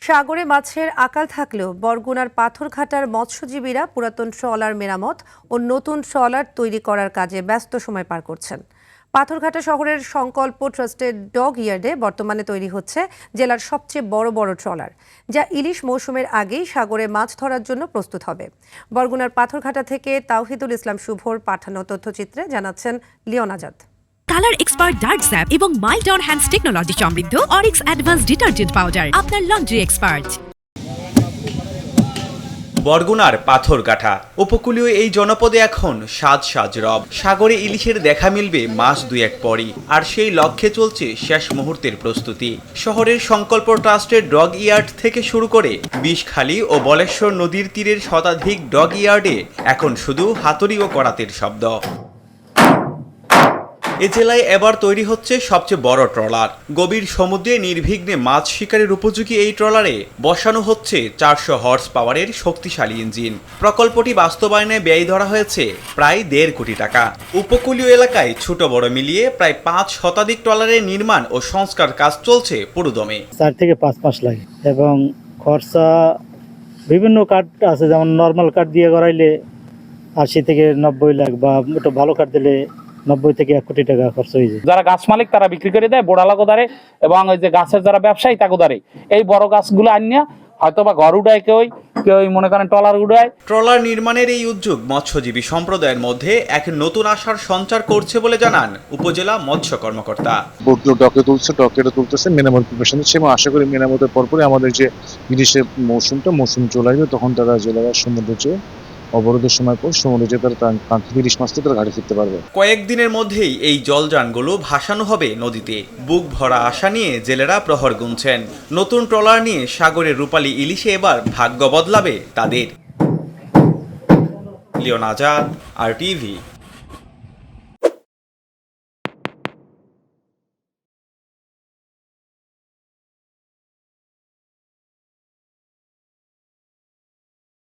সাগরে মাছের আকাল থাকলেও বরগুনার পাথরঘাটার মৎস্যজীবীরা পুরাতন ট্রলার মেরামত ও নতুন ট্রলার তৈরি করার কাজে ব্যস্ত সময় পার করছেন। পাথরঘাটা শহরের সংকল্প ট্রাস্টের ডগ ইয়ার্ডে বর্তমানে তৈরি হচ্ছে জেলার সবচেয়ে বড় বড় ট্রলার, যা ইলিশ মৌসুমের আগেই সাগরে মাছ ধরার জন্য প্রস্তুত হবে। বরগুনার পাথরঘাটা থেকে তাওহিদুল ইসলাম শুভর পাঠানো তথ্যচিত্রে জানাচ্ছেন Leon Azad. Colour expert dark স্যাপ এবং মাইল্ড অন হ্যান্ডস টেকনোলজি সমৃদ্ধ অরিক্স অ্যাডভান্স ডিটারজেন্ট পাউডার আপনার লন্ড্রি এক্সপার্ট। বরগুনার পাথরঘাটা উপকূলীয় এই জনপদে এখন সাজ রব। সাগরে ইলিশের দেখা মিলবে মাস দুয়েক পরই, আর সেই লক্ষ্যে চলছে শেষ মুহূর্তের প্রস্তুতি। শহরের সংকল্প ট্রাস্টের ডগ ইয়ার্ড থেকে শুরু করে বিষখালী ও বলেশ্বর নদীর তীরের শতাধিক ডগ ইয়ার্ডে এখন শুধু হাতুড়ি ও করাতের শব্দ। এ জেলায় এবার তৈরি হচ্ছে সবচেয়ে বড় ট্রলার। গভীর সমুদ্রে নির্বিঘ্নে মাছ শিকারের উপযোগী এই ট্রলারে বসানো হচ্ছে 400 হর্স পাওয়ারের শক্তিশালী ইঞ্জিন। প্রকল্পটি বাস্তবায়নে ব্যয় ধরা হয়েছে প্রায় 1.5 কোটি টাকা। উপকূলীয় এলাকায় ছোট বড় মিলিয়ে প্রায় 5 শতাধিক ট্রলারের নির্মাণ ও সংস্কার কাজ চলছে পুরোদমে। 4 থেকে 5 মাস লাগে এবং খরচা বিভিন্ন কাঠ আছে, যেমন নর্মাল কাঠ দিয়ে করাইলে 80 থেকে 90 লাখ, বা একটু ভালো কাঠ দিলে 90 থেকে 1 কোটি টাকা খরচ হয়ে যায়। যারা গাছ মালিক তারা বিক্রি করে দেয় বোড়ালা গোদারে, এবং ওই যে গাছের যারা ব্যবসায়ী তা গোদারে এই বড় গাছগুলো আনিয়া হয়তো বা ঘর উড়ায়, কেউ মনে করেন ট্রলার উড়ায়। ট্রলার নির্মাণের এই উদ্যোগ মৎস্যজীবী সম্প্রদায়ের মধ্যে এক নতুন আশার সঞ্চার করছে বলে জানান উপজেলা মৎস্য কর্মকর্তা। ডকে তুলতেছে মেরামত প্রিপারেশন নিচ্ছে, এবং আশা করি মেরামতের পরপরই আমাদের যে ইলিশের মৌসুম চলে আসবে, তখন তারা জেলার সমুদ্র চেয়ে অবরোধের সময় পর সমুদ্রে যেয়ে তারা কাঙ্ক্ষিত ইলিশ মাছ তারা ঘাটে ফিরতে পারবে। কয়েকদিনের মধ্যেই এই জলযানগুলো ভাসানো হবে নদীতে। বুক ভরা আশা নিয়ে জেলেরা প্রহর গুনছেন। নতুন ট্রলার নিয়ে সাগরের রূপালী ইলিশে এবার ভাগ্য বদলাবে তাদের। লিওন আজাদ, RTV।